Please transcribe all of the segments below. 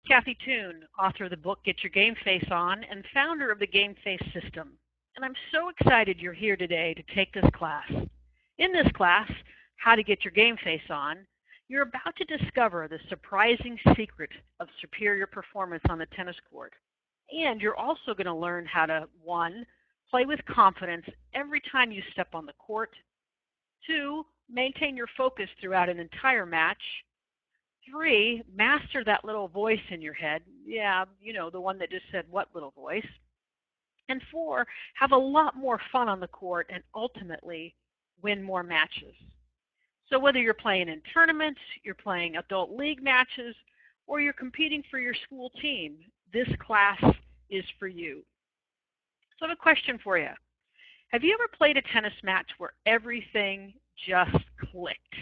Kathy Toon, author of the book Get Your Game Face On and founder of the Game Face System. And I'm so excited you're here today to take this class. In this class, How to Get Your Game Face On, you're about to discover the surprising secret of superior performance on the tennis court. And you're also going to learn how to, 1, play with confidence every time you step on the court, 2, maintain your focus throughout an entire match, 3, master that little voice in your head. Yeah, you know, the one that just said, "What little voice?" And 4, have a lot more fun on the court and ultimately win more matches. So whether you're playing in tournaments, you're playing adult league matches, or you're competing for your school team, this class is for you. So I have a question for you. Have you ever played a tennis match where everything just clicked?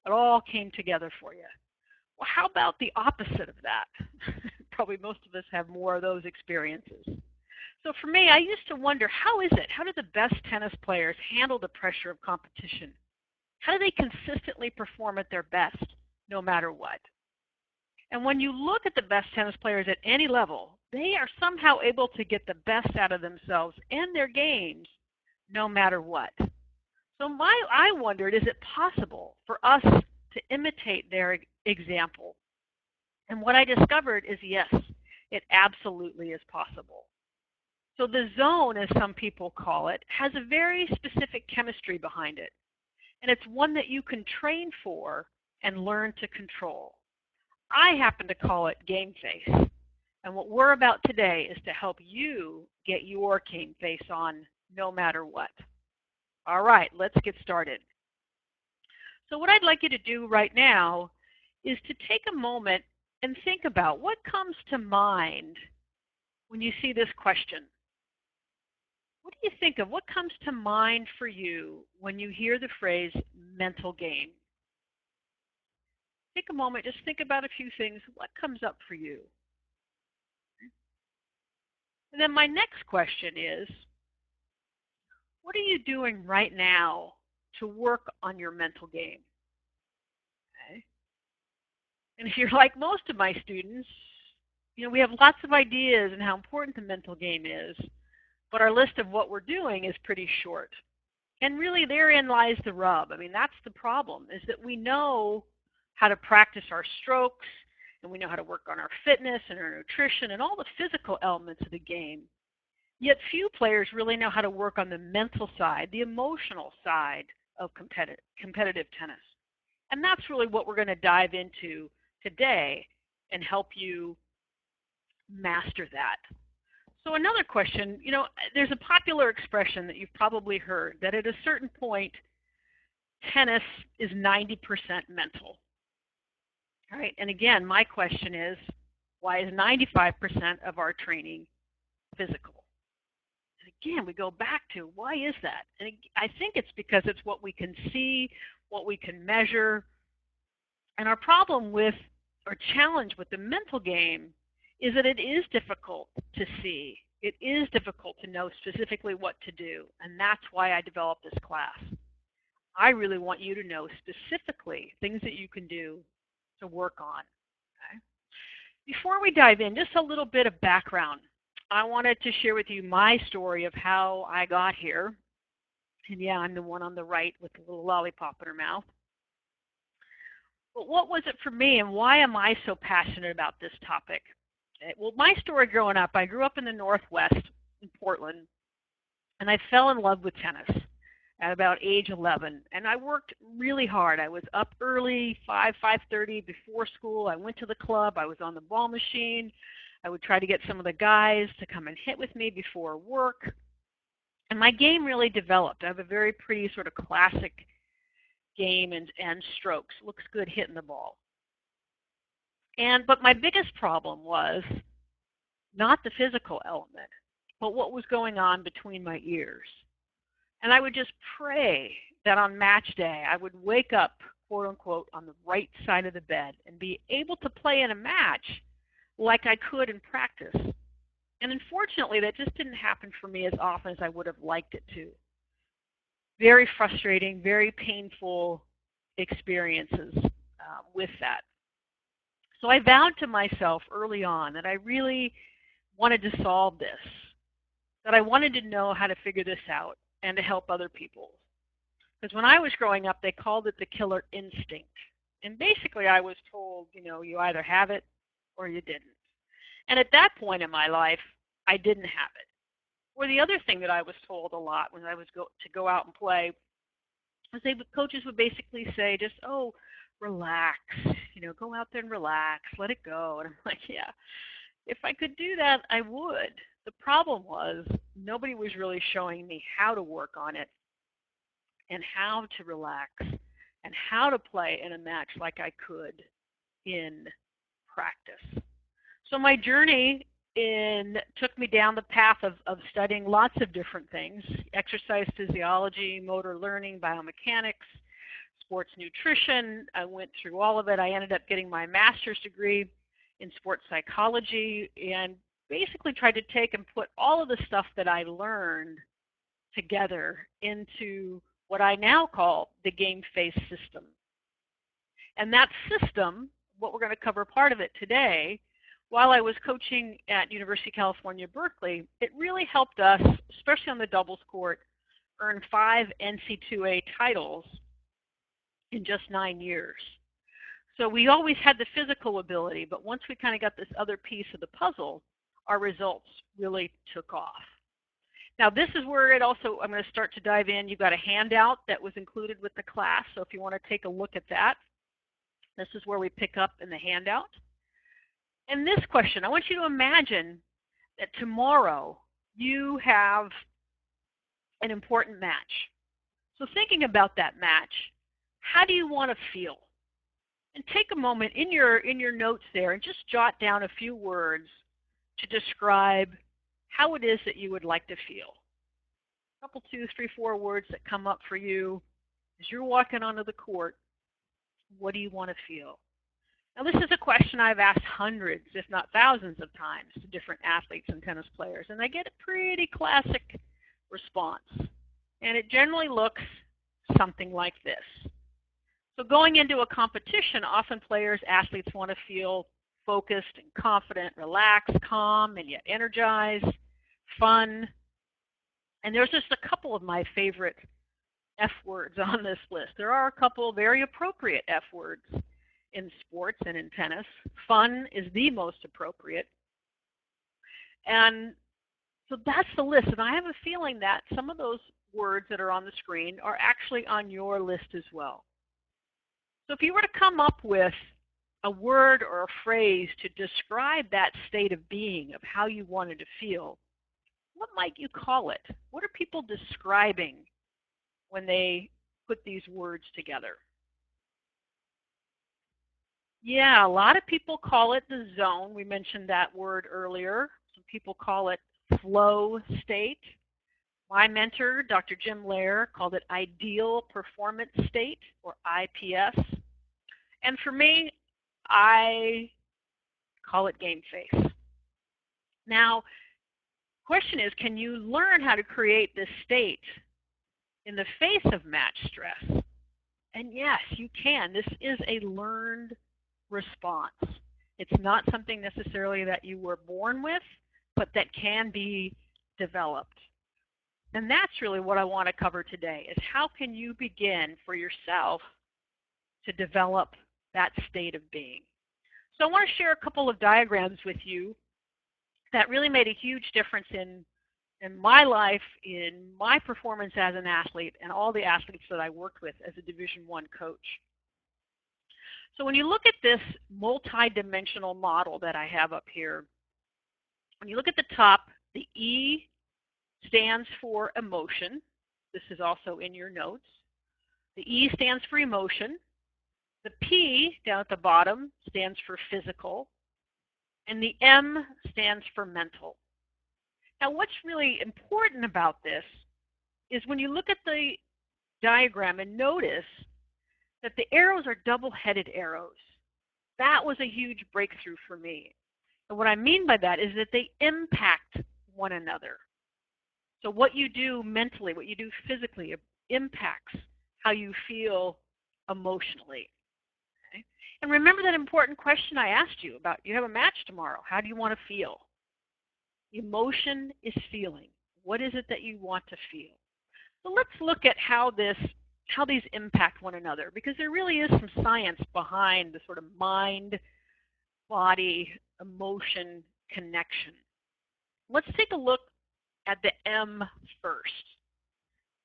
It all came together for you. Well, how about the opposite of that? Probably most of us have more of those experiences. So for me, I used to wonder, how is it? How do the best tennis players handle the pressure of competition? How do they consistently perform at their best, no matter what? And when you look at the best tennis players at any level, they are somehow able to get the best out of themselves and their games, no matter what. So I wondered, is it possible for us to imitate their example? And what I discovered is yes, it absolutely is possible. So the zone, as some people call it, has a very specific chemistry behind it. And it's one that you can train for and learn to control. I happen to call it game face. And what we're about today is to help you get your game face on no matter what. All right, let's get started. So what I'd like you to do right now is to take a moment and think about what comes to mind when you see this question. What do you think of? What comes to mind for you when you hear the phrase mental game? Take a moment, just think about a few things. What comes up for you? And then my next question is, what are you doing right now to work on your mental game? Okay. And if you're like most of my students, you know, we have lots of ideas on how important the mental game is, but our list of what we're doing is pretty short. And really therein lies the rub. I mean, that's the problem, is that we know how to practice our strokes, and we know how to work on our fitness and our nutrition and all the physical elements of the game. Yet few players really know how to work on the mental side, the emotional side of competitive tennis. And that's really what we're going to dive into today and help you master that. So another question, you know, there's a popular expression that you've probably heard that at a certain point, tennis is 90% mental. All right, and again, my question is, why is 95% of our training physical? And again, we go back to, why is that? And I think it's because it's what we can see, what we can measure. And our problem with, or challenge with the mental game is that it is difficult to see. It is difficult to know specifically what to do. And that's why I developed this class. I really want you to know specifically things that you can do to work on. Okay? Before we dive in, just a little bit of background. I wanted to share with you my story of how I got here. And yeah, I'm the one on the right with the little lollipop in her mouth. But what was it for me, and why am I so passionate about this topic? Well, my story growing up, I grew up in the Northwest in Portland, and I fell in love with tennis at about age 11. And I worked really hard. I was up early, 5:30 before school. I went to the club. I was on the ball machine. I would try to get some of the guys to come and hit with me before work. And my game really developed. I have a very pretty sort of classic game and strokes. Looks good hitting the ball. But my biggest problem was not the physical element, but what was going on between my ears. And I would just pray that on match day, I would wake up, quote unquote, on the right side of the bed and be able to play in a match like I could in practice. And unfortunately, that just didn't happen for me as often as I would have liked it to. Very frustrating, very painful experiences with that. So I vowed to myself early on that I really wanted to solve this, that I wanted to know how to figure this out and to help other people. Because when I was growing up, they called it the killer instinct. And basically, I was told, you either have it or you didn't. And at that point in my life, I didn't have it. Or the other thing that I was told a lot when I was to go out and play was coaches would basically say, just, relax, go out there and relax, let it go. And I'm like, yeah, if I could do that, I would. The problem was nobody was really showing me how to work on it and how to relax and how to play in a match like I could in practice. So my journey took me down the path of studying lots of different things: exercise physiology, motor learning, biomechanics, sports nutrition. I went through all of it. I ended up getting my master's degree in sports psychology and basically tried to take and put all of the stuff that I learned together into what I now call the game face system. And that system, what we're going to cover part of it today, while I was coaching at University of California, Berkeley, it really helped us, especially on the doubles court, earn 5 NC2A titles in just 9 years. So we always had the physical ability, but once we kind of got this other piece of the puzzle, our results really took off. Now this is where it also, I'm going to start to dive in. You've got a handout that was included with the class, so if you want to take a look at that, this is where we pick up in the handout. And this question, I want you to imagine that tomorrow you have an important match. So thinking about that match, how do you want to feel? And take a moment in your notes there and just jot down a few words to describe how it is that you would like to feel. A couple, 2, 3, 4 words that come up for you as you're walking onto the court. What do you want to feel? Now, this is a question I've asked hundreds, if not thousands of times to different athletes and tennis players, and I get a pretty classic response. And it generally looks something like this. So going into a competition, often players, athletes want to feel focused and confident, relaxed, calm, and yet energized, fun. And there's just a couple of my favorite F words on this list. There are a couple very appropriate F words in sports and in tennis. Fun is the most appropriate. And so that's the list. And I have a feeling that some of those words that are on the screen are actually on your list as well. So if you were to come up with a word or a phrase to describe that state of being, of how you wanted to feel, what might you call it? What are people describing when they put these words together? Yeah, a lot of people call it the zone. We mentioned that word earlier. Some people call it flow state. My mentor, Dr. Jim Lair, called it ideal performance state, or IPS. And for me, I call it game face. Now, the question is, can you learn how to create this state in the face of match stress? And yes, you can. This is a learned response. It's not something necessarily that you were born with, but that can be developed. And that's really what I want to cover today, is how can you begin for yourself to develop that state of being. So I want to share a couple of diagrams with you that really made a huge difference in my life, in my performance as an athlete, and all the athletes that I worked with as a Division I coach. So when you look at this multi-dimensional model that I have up here, when you look at the top, the E stands for emotion. This is also in your notes. The E stands for emotion. The P down at the bottom stands for physical. And the M stands for mental. Now what's really important about this is when you look at the diagram and notice that the arrows are double-headed arrows. That was a huge breakthrough for me. And what I mean by that is that they impact one another. So what you do mentally, what you do physically, impacts how you feel emotionally. Okay? And remember that important question I asked you about, you have a match tomorrow. How do you want to feel? Emotion is feeling. What is it that you want to feel? So let's look at how these impact one another, because there really is some science behind the sort of mind, body, emotion connection. Let's take a look at the M first.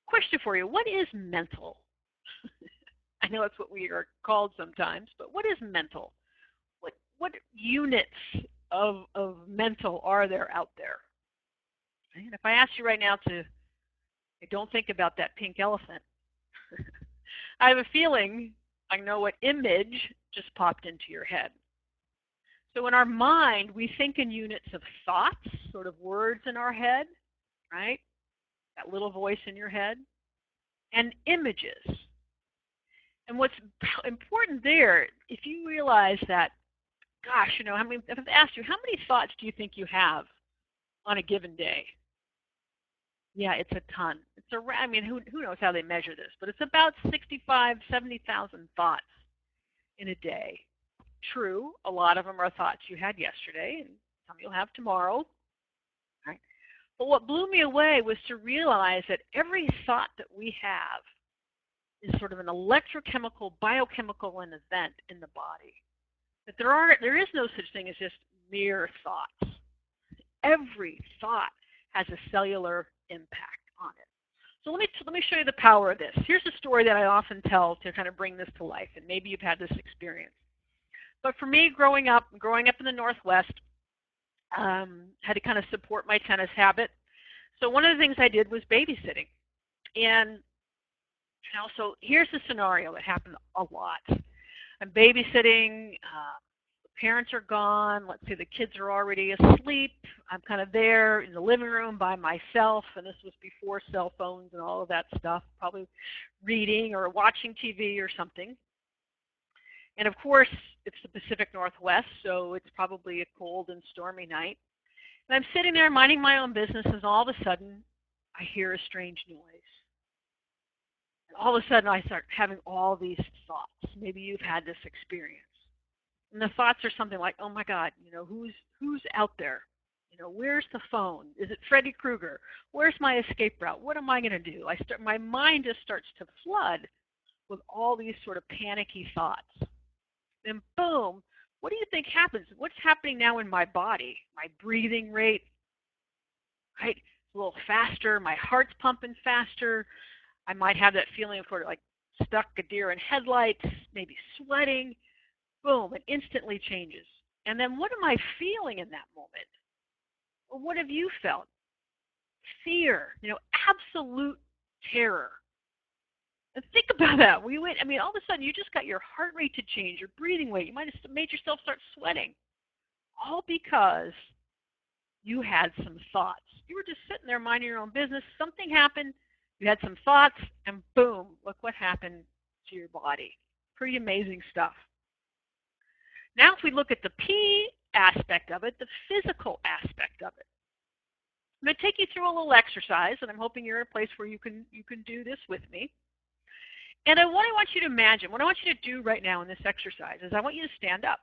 Question for you, what is mental? I know that's what we are called sometimes, but what is mental? What units of mental are there out there? And if I ask you right now to don't think about that pink elephant, I have a feeling I know what image just popped into your head. So in our mind, we think in units of thoughts, sort of words in our head, right? That little voice in your head, and images. And what's important there, if you realize that, gosh, if I've asked you, how many thoughts do you think you have on a given day? Yeah, it's a ton. Who knows how they measure this, but it's about 65, 70,000 thoughts in a day. True, a lot of them are thoughts you had yesterday, and some you'll have tomorrow. Right? But what blew me away was to realize that every thought that we have is sort of an electrochemical, biochemical event in the body. That there is no such thing as just mere thoughts. Every thought has a cellular impact on it. So let me show you the power of this. Here's a story that I often tell to kind of bring this to life, and maybe you've had this experience. But for me, growing up in the Northwest, had to kind of support my tennis habit. So one of the things I did was babysitting. And so here's the scenario that happened a lot. I'm babysitting, the parents are gone, let's say the kids are already asleep, I'm kind of there in the living room by myself, and this was before cell phones and all of that stuff, probably reading or watching TV or something. And of course, it's the Pacific Northwest, so it's probably a cold and stormy night. And I'm sitting there minding my own business, and all of a sudden, I hear a strange noise. And all of a sudden, I start having all these thoughts. Maybe you've had this experience. And the thoughts are something like, oh my God, who's out there? Where's the phone? Is it Freddy Krueger? Where's my escape route? What am I going to do? My mind just starts to flood with all these sort of panicky thoughts. Then boom, what do you think happens? What's happening now in my body? My breathing rate, right? It's a little faster. My heart's pumping faster. I might have that feeling of sort of like stuck a deer in headlights, maybe sweating. Boom, it instantly changes. And then what am I feeling in that moment? Or what have you felt? Fear, absolute terror. And think about that. All of a sudden you just got your heart rate to change, your breathing rate. You might have made yourself start sweating. All because you had some thoughts. You were just sitting there minding your own business. Something happened. You had some thoughts, and boom, look what happened to your body. Pretty amazing stuff. Now if we look at the P aspect of it, the physical aspect of it. I'm going to take you through a little exercise, and I'm hoping you're in a place where you can do this with me. And what I want you to imagine, what I want you to do right now in this exercise is I want you to stand up.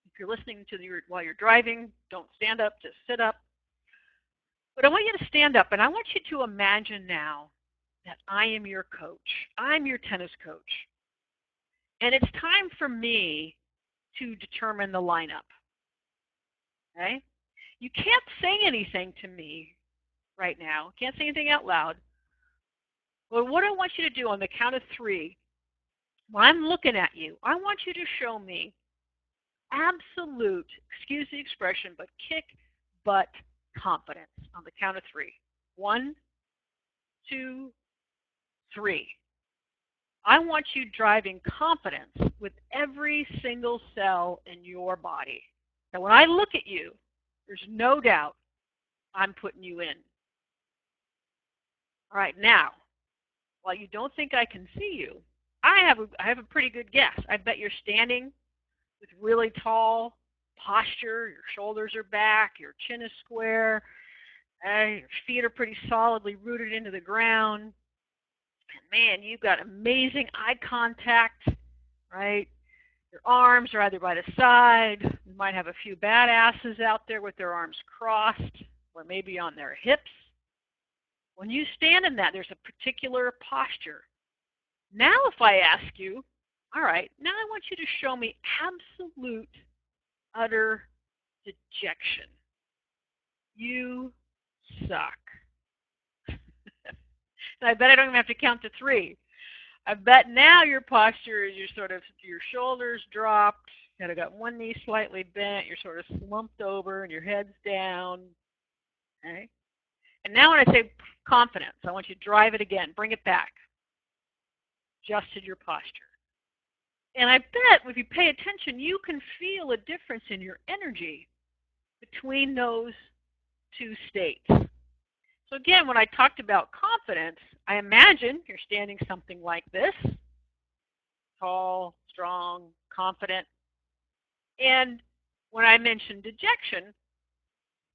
If you're listening to while you're driving, don't stand up, just sit up. But I want you to stand up, and I want you to imagine now that I am your coach. I'm your tennis coach. And it's time for me to determine the lineup. Okay? You can't say anything to me right now. Can't say anything out loud. But what I want you to do on the count of 3, when I'm looking at you, I want you to show me absolute, excuse the expression, but kick butt confidence on the count of 3. 1, 2, 3. I want you driving confidence with every single cell in your body. Now, when I look at you, there's no doubt I'm putting you in. All right, now, while you don't think I can see you, I have a pretty good guess. I bet you're standing with really tall posture. Your shoulders are back. Your chin is square. Your feet are pretty solidly rooted into the ground. And man, you've got amazing eye contact. right? Your arms are either by the side. You might have a few badasses out there with their arms crossed or maybe on their hips. When you stand in that, there's a particular posture. Now, if I ask you, all right, now I want you to show me absolute, utter dejection. You suck. I bet I don't even have to count to three. I bet now your posture is you're sort of your shoulders dropped, kind of got one knee slightly bent, you're sort of slumped over, and your head's down. Okay. And now when I say confidence, I want you to drive it again, bring it back, adjusted your posture. And I bet if you pay attention, you can feel a difference in your energy between those two states. So again, when I talked about confidence, I imagine you're standing something like this, tall, strong, confident. And when I mentioned dejection,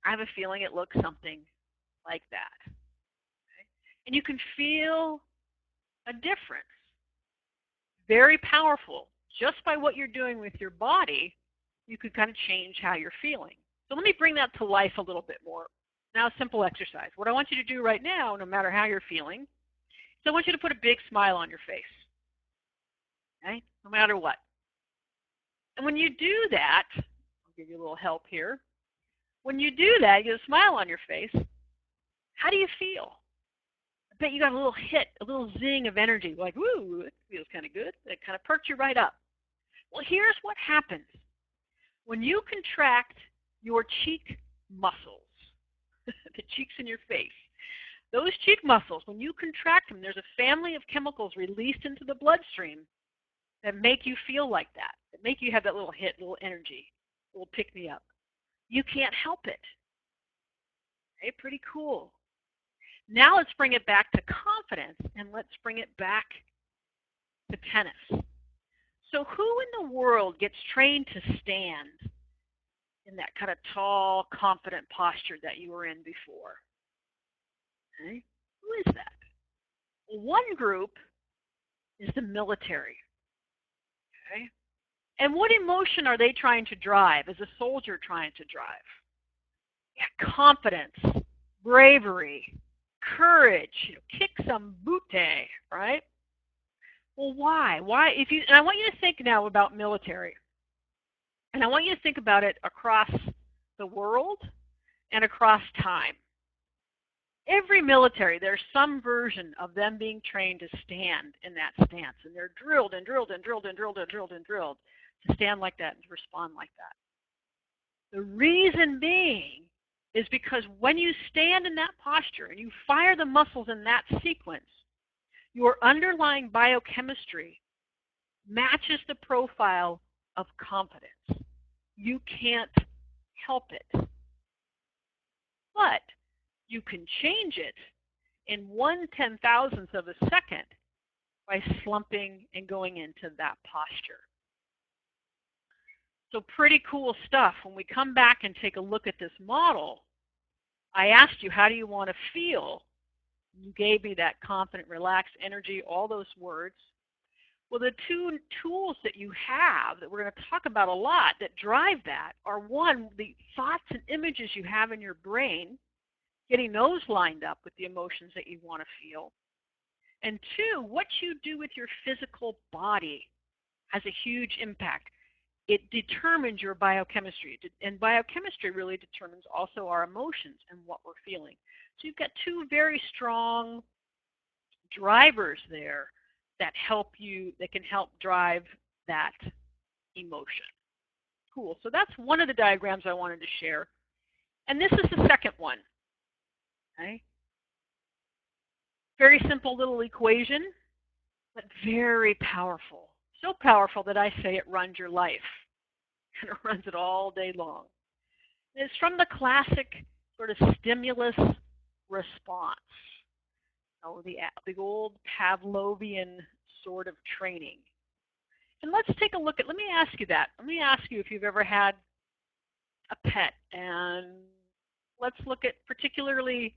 I have a feeling it looks something like that. Okay? And you can feel a difference. Very powerful. Just by what you're doing with your body, you could kind of change how you're feeling. So let me bring that to life a little bit more. Now, a simple exercise. What I want you to do right now, no matter how you're feeling, is I want you to put a big smile on your face. Okay? No matter what. And when you do that, I'll give you a little help here. When you do that, you get a smile on your face. How do you feel? I bet you got a little hit, a little zing of energy, like, woo, it feels kind of good. It kind of perks you right up. Well, here's what happens. When you contract your cheek muscles, the cheeks in your face, those cheek muscles, when you contract them, there's a family of chemicals released into the bloodstream that make you feel like that make you have that little hit, little energy, a little pick-me-up. You can't help it. Okay, pretty cool. Now let's bring it back to confidence, and let's bring it back to tennis. So who in the world gets trained to stand in that kind of tall, confident posture that you were in before? Okay? Who is that? Well, one group is the military. Okay? And what emotion are they trying to drive? Is a soldier trying to drive? Yeah, confidence, bravery, courage, kick some booty, right? Well, why? Why? And I want you to think now about military. And I want you to think about it across the world and across time. Every military, there's some version of them being trained to stand in that stance. And they're drilled and drilled and drilled and drilled and drilled and drilled to stand like that and to respond like that. The reason being is because when you stand in that posture and you fire the muscles in that sequence, your underlying biochemistry matches the profile of confidence. You can't help it. But you can change it in 1/10,000th of a second by slumping and going into that posture. So pretty cool stuff. When we come back and take a look at this model, I asked you, how do you want to feel? You gave me that confident, relaxed energy, all those words. Well, the two tools that you have that we're going to talk about a lot that drive that are, one, the thoughts and images you have in your brain, getting those lined up with the emotions that you want to feel. And two, what you do with your physical body has a huge impact. It determines your biochemistry, and biochemistry really determines also our emotions and what we're feeling. So you've got two very strong drivers there that can help drive that emotion. Cool. So that's one of the diagrams I wanted to share. And this is the second one. Okay? Very simple little equation, but very powerful. So powerful that I say it runs your life. And it runs it all day long. And it's from the classic sort of stimulus response. Oh, the old Pavlovian sort of training. And let's take a look at, let me ask you that. Let me ask you if you've ever had a pet. And let's look at particularly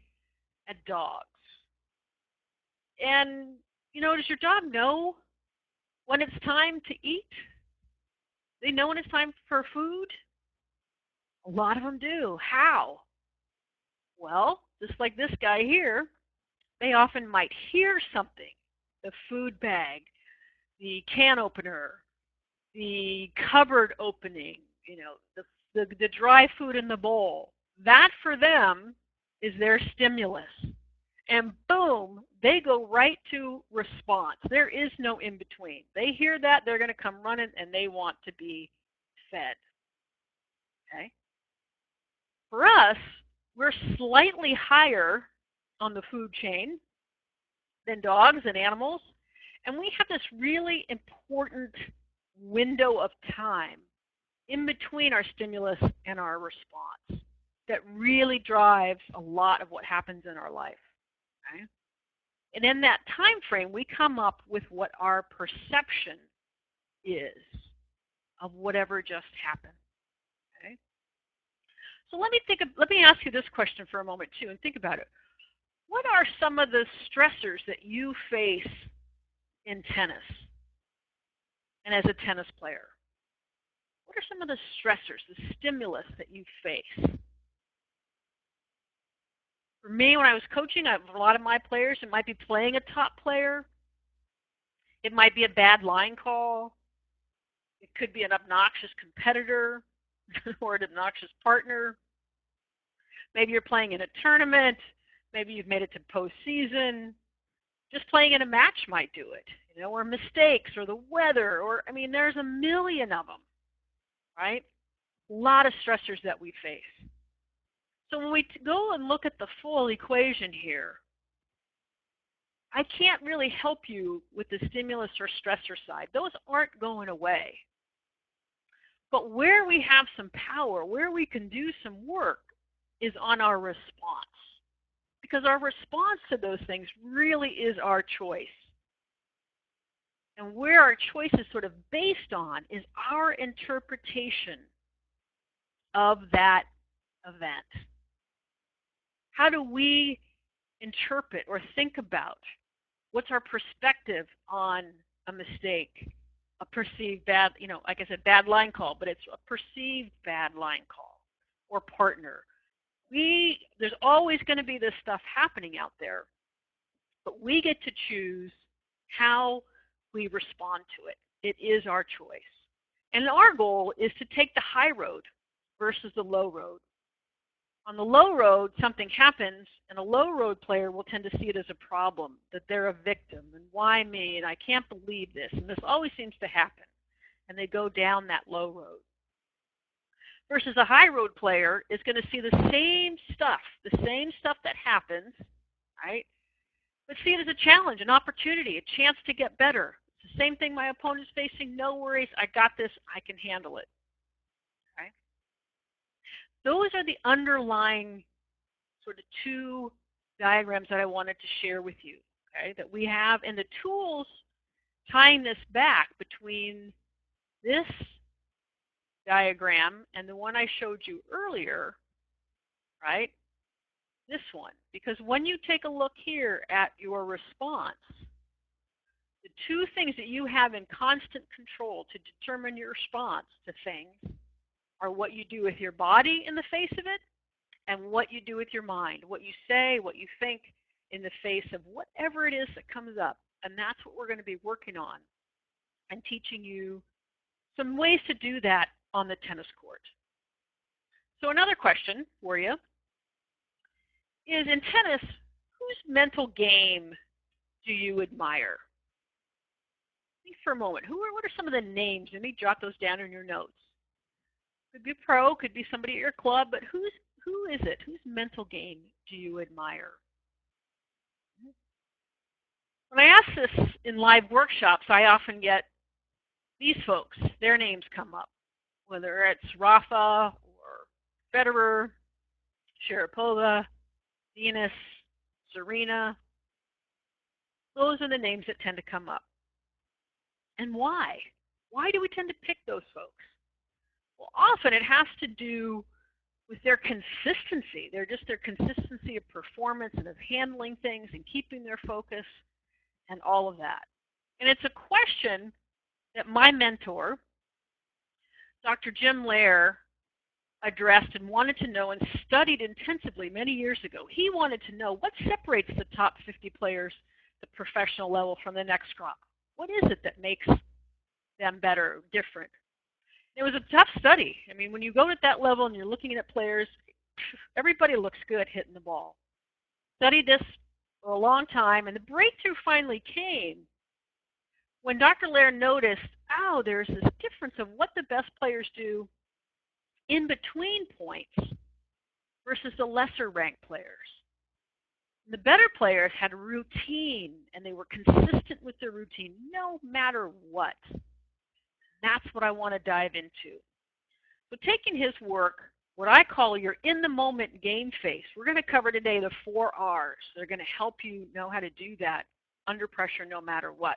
at dogs. And, does your dog know When it's time to eat, they know when it's time for food. A lot of them do. How? Well, just like this guy here, they often might hear something. The food bag, the can opener, the cupboard opening, the dry food in the bowl. That for them is their stimulus. And boom, they go right to response. There is no in between. They hear that, they're going to come running and they want to be fed. Okay? For us, we're slightly higher on the food chain than dogs and animals. And we have this really important window of time in between our stimulus and our response that really drives a lot of what happens in our life. Okay? And in that time frame, we come up with what our perception is of whatever just happened. Okay? So let me ask you this question for a moment too, and think about it. What are some of the stressors that you face in tennis and as a tennis player? What are some of the stressors, the stimulus that you face? For me, when I was coaching, a lot of my players, it might be playing a top player. It might be a bad line call. It could be an obnoxious competitor or an obnoxious partner. Maybe you're playing in a tournament. Maybe you've made it to postseason. Just playing in a match might do it, or mistakes or the weather, or, there's a million of them, right? A lot of stressors that we face. So when we go and look at the full equation here, I can't really help you with the stimulus or stressor side. Those aren't going away. But where we have some power, where we can do some work, is on our response. Because our response to those things really is our choice. And where our choice is sort of based on is our interpretation of that event. How do we interpret or think about what's our perspective on a mistake, a perceived bad, like I said, bad line call, but it's a perceived bad line call or partner. There's always going to be this stuff happening out there, but we get to choose how we respond to it. It is our choice. And our goal is to take the high road versus the low road. On the low road, something happens, and a low road player will tend to see it as a problem, that they're a victim, and why me, and I can't believe this, and this always seems to happen. And they go down that low road. Versus a high road player is going to see the same stuff that happens, right? But see it as a challenge, an opportunity, a chance to get better. It's the same thing my opponent's facing. No worries, I got this, I can handle it. Okay? Those are the underlying sort of two diagrams that I wanted to share with you, okay, that we have, and the tools tying this back between this diagram and the one I showed you earlier, right, this one. Because when you take a look here at your response, the two things that you have in constant control to determine your response to things are what you do with your body in the face of it and what you do with your mind, what you say, what you think in the face of whatever it is that comes up. And that's what we're going to be working on and teaching you some ways to do that on the tennis court. So another question for you is, in tennis, whose mental game do you admire? Think for a moment. What are some of the names? Maybe jot those down in your notes. Could be a pro, could be somebody at your club, but who is it? Whose mental game do you admire? When I ask this in live workshops, I often get these folks. Their names come up, whether it's Rafa or Federer, Sharapova, Venus, Serena. Those are the names that tend to come up. And why? Why do we tend to pick those folks? Well, often it has to do with their consistency. Their consistency of performance and of handling things and keeping their focus and all of that. And it's a question that my mentor, Dr. Jim Lair, addressed and wanted to know and studied intensively many years ago. He wanted to know what separates the top 50 players at the professional level from the next crop. What is it that makes them better, different? It was a tough study. I mean, when you go at that level and you're looking at players, everybody looks good hitting the ball. Studied this for a long time, and the breakthrough finally came when Dr. Lair noticed, oh, there's this difference of what the best players do in between points versus the lesser ranked players. The better players had routine, and they were consistent with their routine no matter what. That's what I want to dive into. So taking his work, what I call your in-the-moment game face, we're going to cover today the 4 R's. They're going to help you know how to do that under pressure no matter what.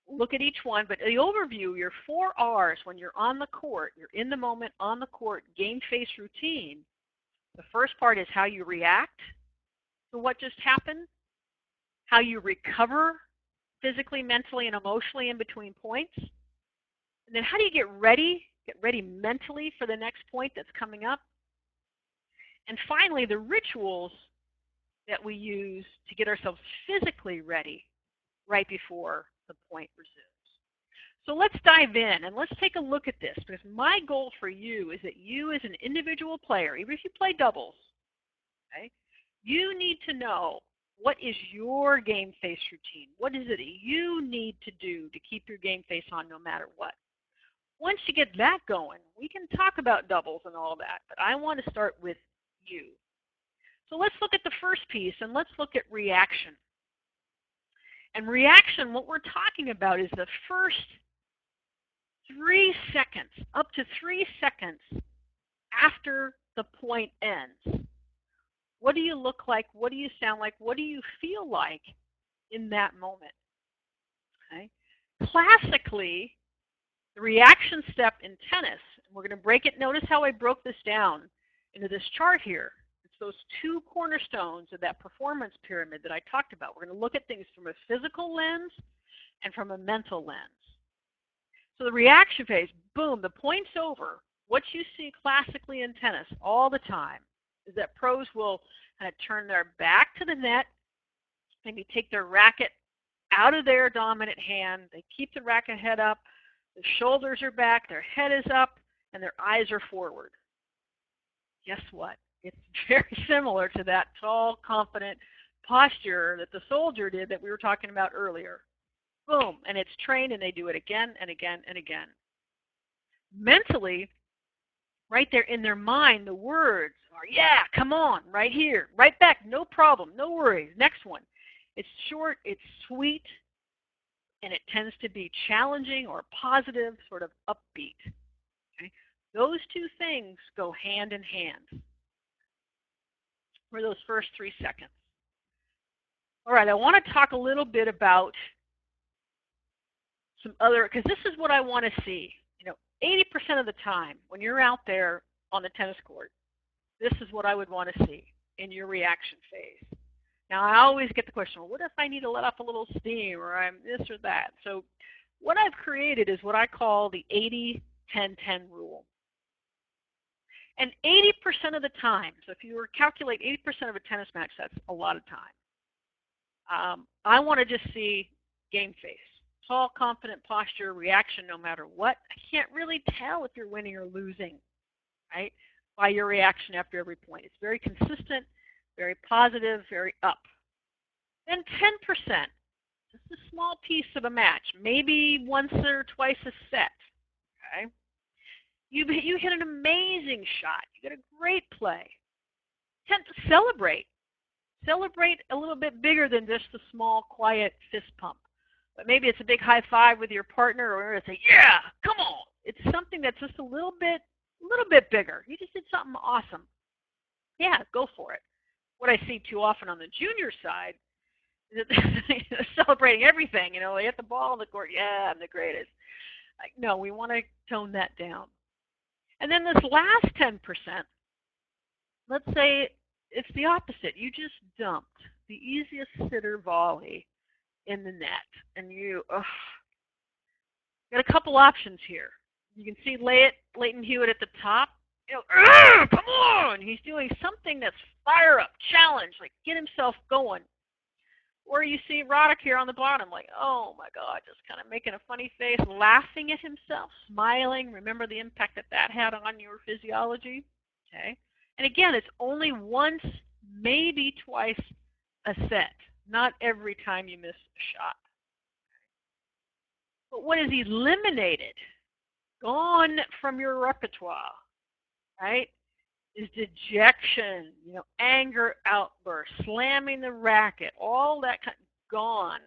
We'll look at each one, but the overview, your 4 R's when you're on the court, you're in the moment, on the court, game face routine. The first part is how you react to what just happened, how you recover physically, mentally, and emotionally in between points, and then how do you get ready mentally for the next point that's coming up, and finally the rituals that we use to get ourselves physically ready right before the point resumes. So let's dive in and let's take a look at this, because my goal for you is that you as an individual player, even if you play doubles, okay, you need to know what is your game face routine. What is it you need to do to keep your game face on no matter what? Once you get that going, we can talk about doubles and all that, but I want to start with you. So let's look at the first piece, and let's look at reaction. And reaction, what we're talking about is the first 3 seconds, up to 3 seconds after the point ends. What do you look like? What do you sound like? What do you feel like in that moment? Okay. Classically, the reaction step in tennis, and we're going to break it. Notice how I broke this down into this chart here. It's those 2 cornerstones of that performance pyramid that I talked about. We're going to look at things from a physical lens and from a mental lens. So the reaction phase, boom, the point's over. What you see classically in tennis all the time is that pros will kind of turn their back to the net, maybe take their racket out of their dominant hand. They keep the racket head up, the shoulders are back, their head is up, and their eyes are forward. Guess what? It's very similar to that tall, confident posture that the soldier did that we were talking about earlier. Boom, and it's trained, and they do it again and again and again. Mentally, right there in their mind, the words are, yeah, come on, right here, right back, no problem, no worries. Next one. It's short, it's sweet, and it tends to be challenging or positive, sort of upbeat. Okay? Those 2 things go hand in hand for those first 3 seconds. All right, I want to talk a little bit about some other, because this is what I want to see. 80% of the time when you're out there on the tennis court, this is what I would want to see in your reaction phase. Now, I always get the question, well, what if I need to let off a little steam, or I'm this or that? So what I've created is what I call the 80-10-10 rule. And 80% of the time, so if you were to calculate 80% of a tennis match, that's a lot of time. I want to just see game face. Tall, confident posture, reaction no matter what. I can't really tell if you're winning or losing, right, by your reaction after every point. It's very consistent, very positive, very up. Then 10%, just a small piece of a match, maybe once or twice a set. Okay, you hit an amazing shot. You get a great play. Tend to celebrate. Celebrate a little bit bigger than just a small, quiet fist pump. But maybe it's a big high five with your partner, or say, yeah, come on. It's something that's just a little bit bigger. You just did something awesome. Yeah, go for it. What I see too often on the junior side is that celebrating everything. They hit the ball on the court. Yeah, I'm the greatest. No, we want to tone that down. And then this last 10%, let's say it's the opposite. You just dumped the easiest sitter volley in the net, and Got a couple options here. You can see Leighton Hewitt at the top. Come on! He's doing something that's fire up, challenge, like get himself going. Or you see Roddick here on the bottom, like, oh my God, just kind of making a funny face, laughing at himself, smiling. Remember the impact that had on your physiology? Okay. And again, it's only once, maybe twice a set, not every time you miss a shot. But what is eliminated, gone from your repertoire, right, is dejection, anger outbursts, slamming the racket, all that kind gone.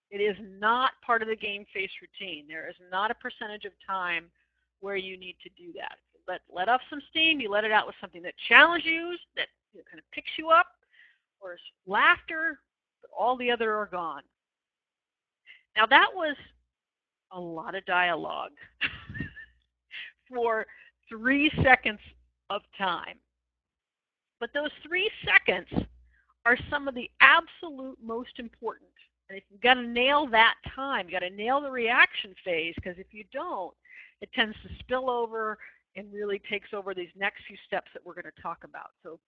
It is not part of the game face routine. There is not a percentage of time where you need to do that. Let off some steam. You let it out with something that challenges you, that kind of picks you up, or laughter, but all the other are gone. Now that was a lot of dialogue for 3 seconds of time. But those 3 seconds are some of the absolute most important. And if you've got to nail that time, you've got to nail the reaction phase, because if you don't, it tends to spill over and really takes over these next few steps that we're going to talk about. So,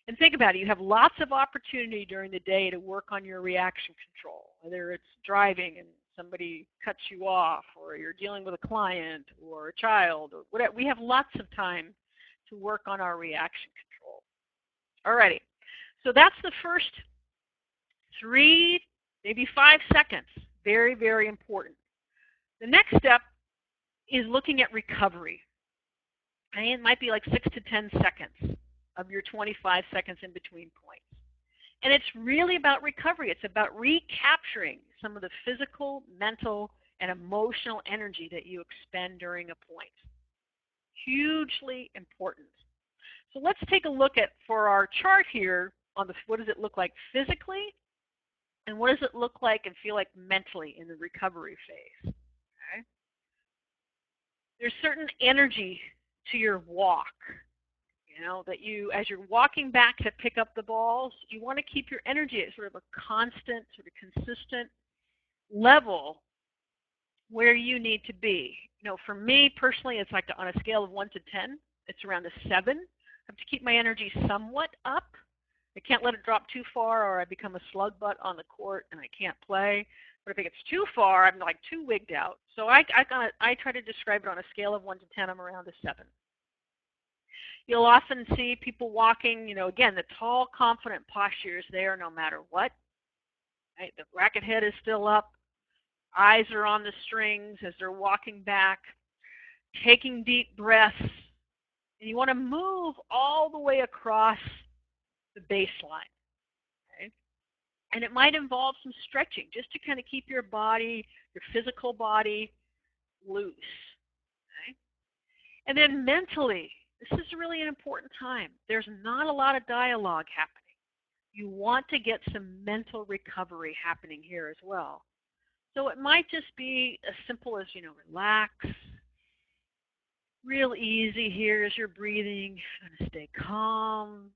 and think about it, you have lots of opportunity during the day to work on your reaction control, whether it's driving and somebody cuts you off, or you're dealing with a client or a child, or whatever. We have lots of time to work on our reaction control. Alrighty, so that's the first 3, maybe 5 seconds. Very, very important. The next step is looking at recovery. And it might be like 6 to 10 seconds of your 25 seconds in between points. And it's really about recovery. It's about recapturing some of the physical, mental, and emotional energy that you expend during a point. Hugely important. So let's take a look at, for our chart here, on what does it look like physically, and what does it look like and feel like mentally in the recovery phase. Okay? There's certain energy to your walk. That you, as you're walking back to pick up the balls, you want to keep your energy at sort of a constant, sort of consistent level where you need to be. For me personally, it's like on a scale of 1 to 10, it's around a 7. I have to keep my energy somewhat up. I can't let it drop too far, or I become a slug butt on the court and I can't play. But if it gets too far, I'm like too wigged out. So I try to describe it on a scale of 1 to 10. I'm around a 7. You'll often see people walking, again, the tall, confident posture is there no matter what. Right? The racket head is still up. Eyes are on the strings as they're walking back, taking deep breaths. And you want to move all the way across the baseline. Okay? And it might involve some stretching just to kind of keep your body, your physical body, loose. Okay? And then mentally, this is really an important time. There's not a lot of dialogue happening. You want to get some mental recovery happening here as well. So it might just be as simple as, relax. Real easy here as you're breathing. Going to stay calm.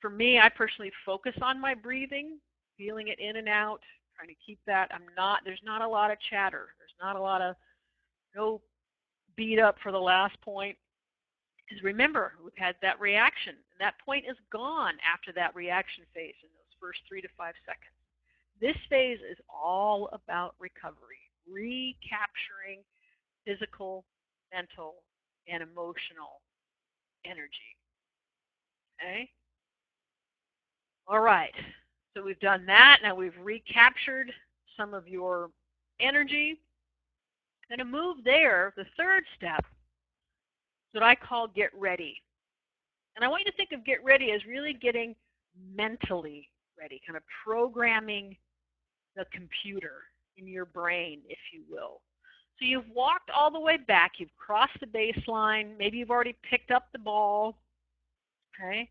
For me, I personally focus on my breathing, feeling it in and out, trying to keep that. There's not a lot of chatter. There's not a lot of, no beat up for the last point. Because remember, we've had that reaction, and that point is gone after that reaction phase in those first 3 to 5 seconds. This phase is all about recovery, recapturing physical, mental, and emotional energy. Okay? All right. So we've done that. Now we've recaptured some of your energy. I'm going to move there. The third step is what I call get ready. And I want you to think of get ready as really getting mentally ready, kind of programming the computer in your brain, if you will. So you've walked all the way back. You've crossed the baseline. Maybe you've already picked up the ball. Okay?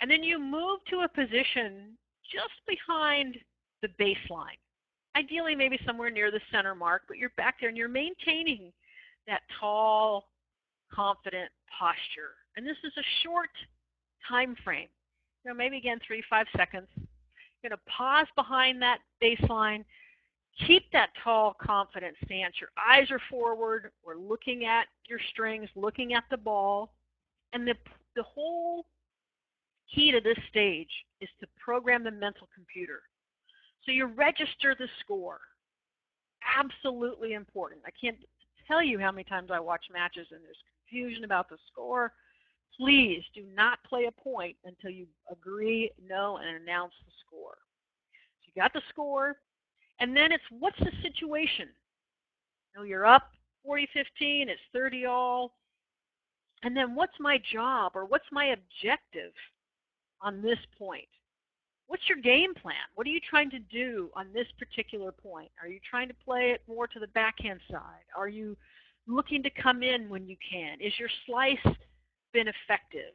And then you move to a position just behind the baseline. Ideally, maybe somewhere near the center mark, but you're back there and you're maintaining that tall, confident posture. And this is a short time frame. Maybe again 3 to 5 seconds. You're going to pause behind that baseline, Keep that tall, confident stance. Your eyes are forward or looking at your strings, looking at the ball. And the whole key to this stage is to program the mental computer. So you register the score. Absolutely important. I can't tell you how many times I watch matches and there's confusion about the score. Please do not play a point until you agree, know, and announce the score. So you got the score, and then it's what's the situation? You know, you're up 40-15, it's 30 all, and then what's my job or what's my objective on this point? What's your game plan? What are you trying to do on this particular point? Are you trying to play it more to the backhand side? Are you looking to come in when you can? Is your slice been effective?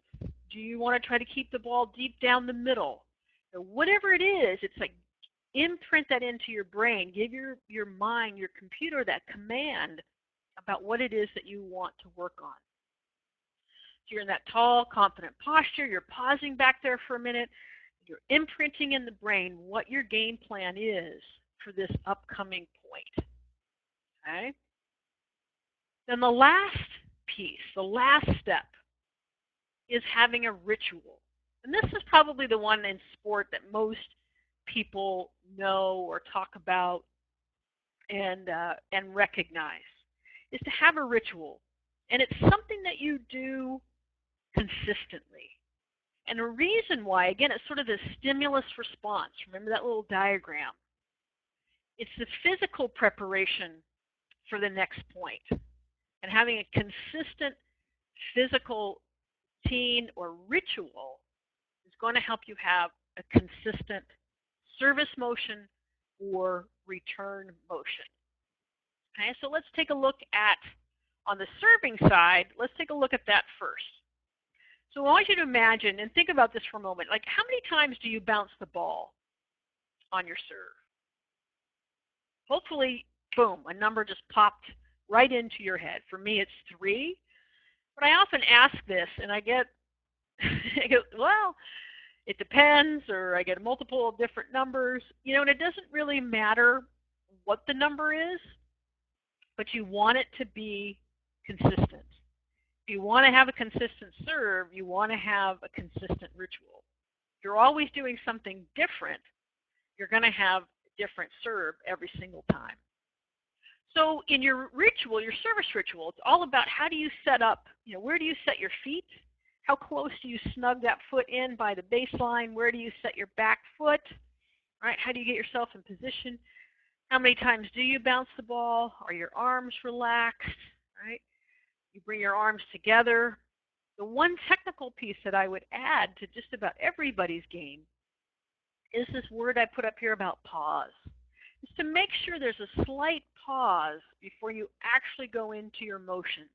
Do you want to try to keep the ball deep down the middle? Or whatever it is, it's like imprint that into your brain. Give your mind, your computer that command about what it is that you want to work on. So you're in that tall, confident posture. You're pausing back there for a minute. You're imprinting in the brain what your game plan is for this upcoming point. Okay? Then the last piece, the last step, is having a ritual. And this is probably the one in sport that most people know or talk about and recognize, is to have a ritual. And it's something that you do consistently. And the reason why, again, it's sort of the stimulus response. Remember that little diagram? It's the physical preparation for the next point. And having a consistent physical routine or ritual is going to help you have a consistent service motion or return motion. Okay, so let's take a look at, on the serving side, let's take a look at that first. So I want you to imagine and think about this for a moment. Like, how many times do you bounce the ball on your serve? Hopefully, boom, a number just popped right into your head. For me, it's 3. But I often ask this, and I get, well, it depends, or I get a multiple of different numbers. You know, and it doesn't really matter what the number is, but you want it to be consistent. If you want to have a consistent serve, you want to have a consistent ritual. If you're always doing something different, you're going to have a different serve every single time. So in your ritual, your service ritual, it's all about how do you set up, you know, where do you set your feet? How close do you snug that foot in by the baseline? Where do you set your back foot? Right? How do you get yourself in position? How many times do you bounce the ball? Are your arms relaxed? Right? You bring your arms together. The one technical piece that I would add to just about everybody's game is this word I put up here about pause. Is to make sure there's a slight pause before you actually go into your motion.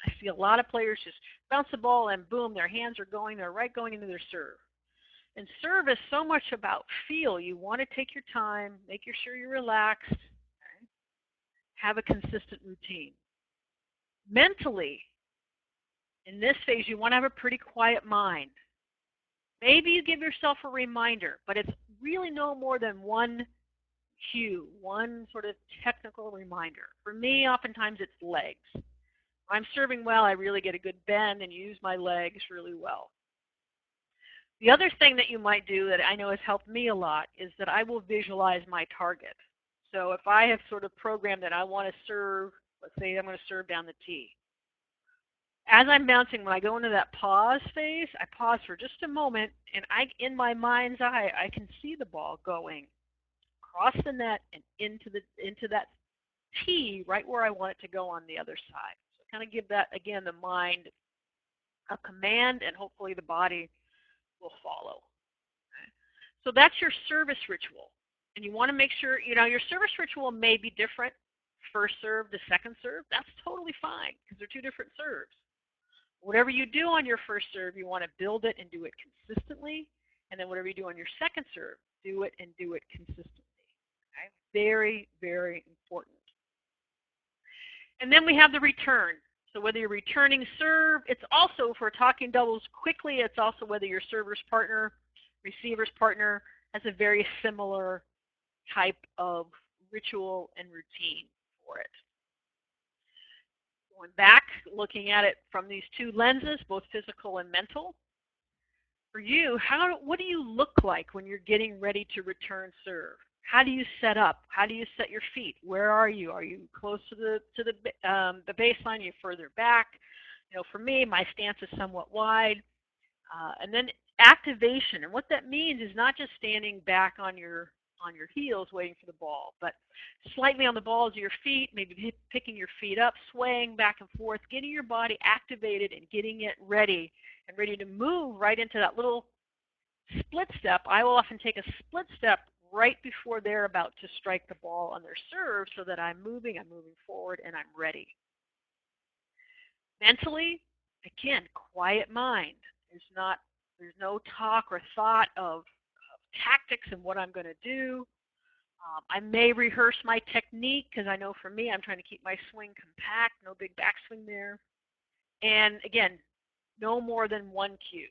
I see a lot of players just bounce the ball and boom, their hands are going, they're right going into their serve. And serve is so much about feel. You want to take your time, make sure you're relaxed, okay? Have a consistent routine. Mentally, in this phase, you want to have a pretty quiet mind. Maybe you give yourself a reminder, but it's really no more than one cue, one sort of technical reminder. For me, oftentimes it's legs. If I'm serving well, I really get a good bend and use my legs really well. The other thing that you might do that I know has helped me a lot is that I will visualize my target. So if I have sort of programmed that I want to serve, let's say I'm going to serve down the tee. As I'm bouncing, when I go into that pause phase, I pause for just a moment, and in my mind's eye, I can see the ball going across the net and into that tee right where I want it to go on the other side. So kind of give that, again, the mind a command, and hopefully the body will follow. Okay? So that's your service ritual. And you want to make sure, you know, your service ritual may be different, first serve to second serve. That's totally fine because they're 2 different serves. Whatever you do on your first serve, you want to build it and do it consistently. And then whatever you do on your second serve, do it and do it consistently. Okay? Very, very important. And then we have the return. So whether you're returning serve, it's also, for talking doubles quickly, it's also whether your server's partner, receiver's partner has a very similar type of ritual and routine for it. Going back, looking at it from these two lenses, both physical and mental. For you, what do you look like when you're getting ready to return serve? How do you set up? How do you set your feet? Where are you? Are you close to the baseline? Are you further back? For me, my stance is somewhat wide. And then activation, and what that means is not just standing back on your heels waiting for the ball, but slightly on the balls of your feet, maybe picking your feet up, swaying back and forth, getting your body activated and getting it ready and ready to move right into that little split step. I will often take a split step right before they're about to strike the ball on their serve so that I'm moving forward, and I'm ready. Mentally, again, quiet mind. There's no talk or thought of tactics and what I'm going to do. I may rehearse my technique because I know for me, I'm trying to keep my swing compact, no big backswing there. And again, no more than one cue.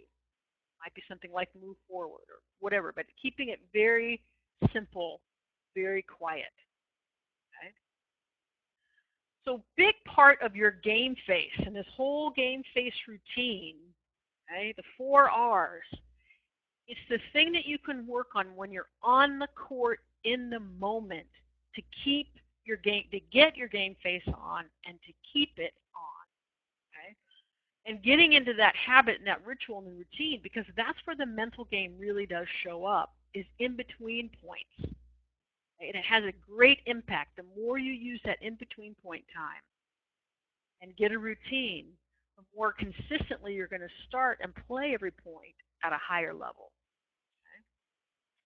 Might be something like move forward or whatever, but keeping it very simple, very quiet. Okay? So big part of your game face and this whole game face routine, okay, the 4 R's, it's the thing that you can work on when you're on the court in the moment to keep your game, to get your game face on and to keep it on. Okay? And getting into that habit and that ritual and the routine, because that's where the mental game really does show up, is in between points. And it has a great impact. The more you use that in between point time and get a routine, the more consistently you're going to start and play every point at a higher level.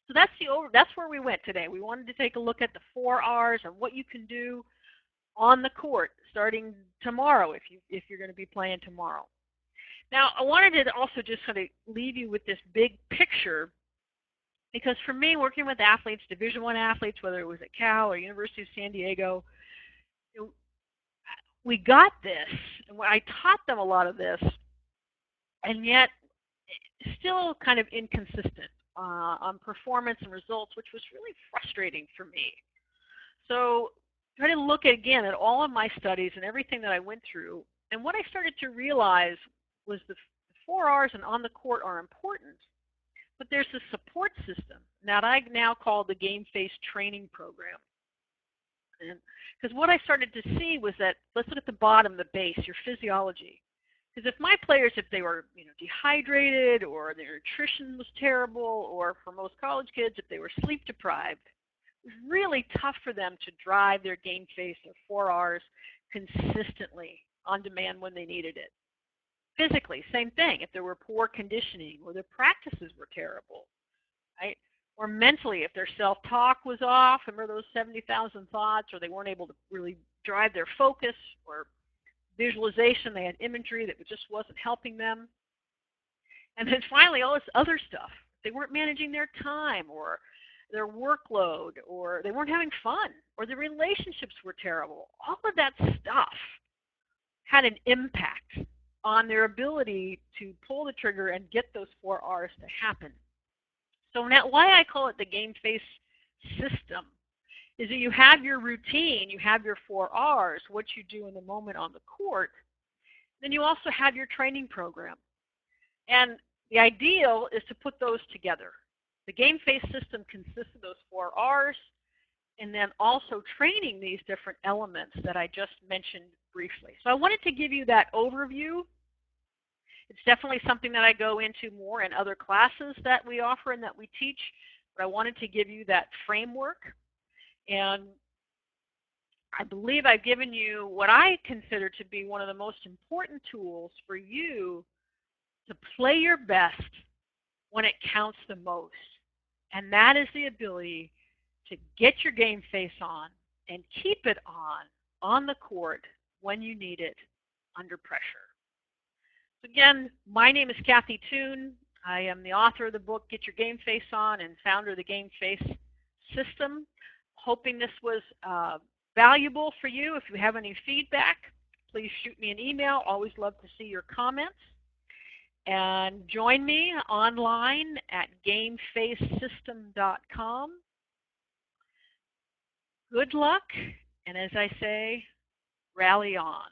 So that's where we went today. We wanted to take a look at the 4 R's and what you can do on the court starting tomorrow if you're going to be playing tomorrow. Now, I wanted to also just sort of leave you with this big picture, because for me, working with athletes, Division I athletes, whether it was at Cal or University of San Diego, we got this, and I taught them a lot of this, and yet still kind of inconsistent on performance and results, which was really frustrating for me. So try to look again at all of my studies and everything that I went through, and what I started to realize was the 4 R's and on the court are important, but there's a support system that I now call the Game Face Training Program. Because what I started to see was that, let's look at the bottom, the base, your physiology. Because if my players, if they were dehydrated or their nutrition was terrible, or for most college kids, if they were sleep deprived, it was really tough for them to drive their game face, their 4 R's, consistently on demand when they needed it. Physically, same thing. If there were poor conditioning or their practices were terrible, right? Or mentally, if their self-talk was off, remember those 70,000 thoughts, or they weren't able to really drive their focus, or visualization, they had imagery that just wasn't helping them. And then finally, all this other stuff. They weren't managing their time or their workload, or they weren't having fun, or their relationships were terrible. All of that stuff had an impact on their ability to pull the trigger and get those 4 R's to happen. So now, why I call it the Game Face system is that you have your routine, you have your 4 R's, what you do in the moment on the court, then you also have your training program. And the ideal is to put those together. The Game Face system consists of those 4 R's, and then also training these different elements that I just mentioned briefly. So I wanted to give you that overview. It's definitely something that I go into more in other classes that we offer and that we teach, but I wanted to give you that framework. And I believe I've given you what I consider to be one of the most important tools for you to play your best when it counts the most. And that is the ability to get your game face on and keep it on the court when you need it under pressure. So again, my name is Kathy Toon. I am the author of the book, Get Your Game Face On, and founder of the Game Face System. Hoping this was valuable for you. If you have any feedback, please shoot me an email. Always love to see your comments. And join me online at gamefacesystem.com. Good luck, and as I say, rally on.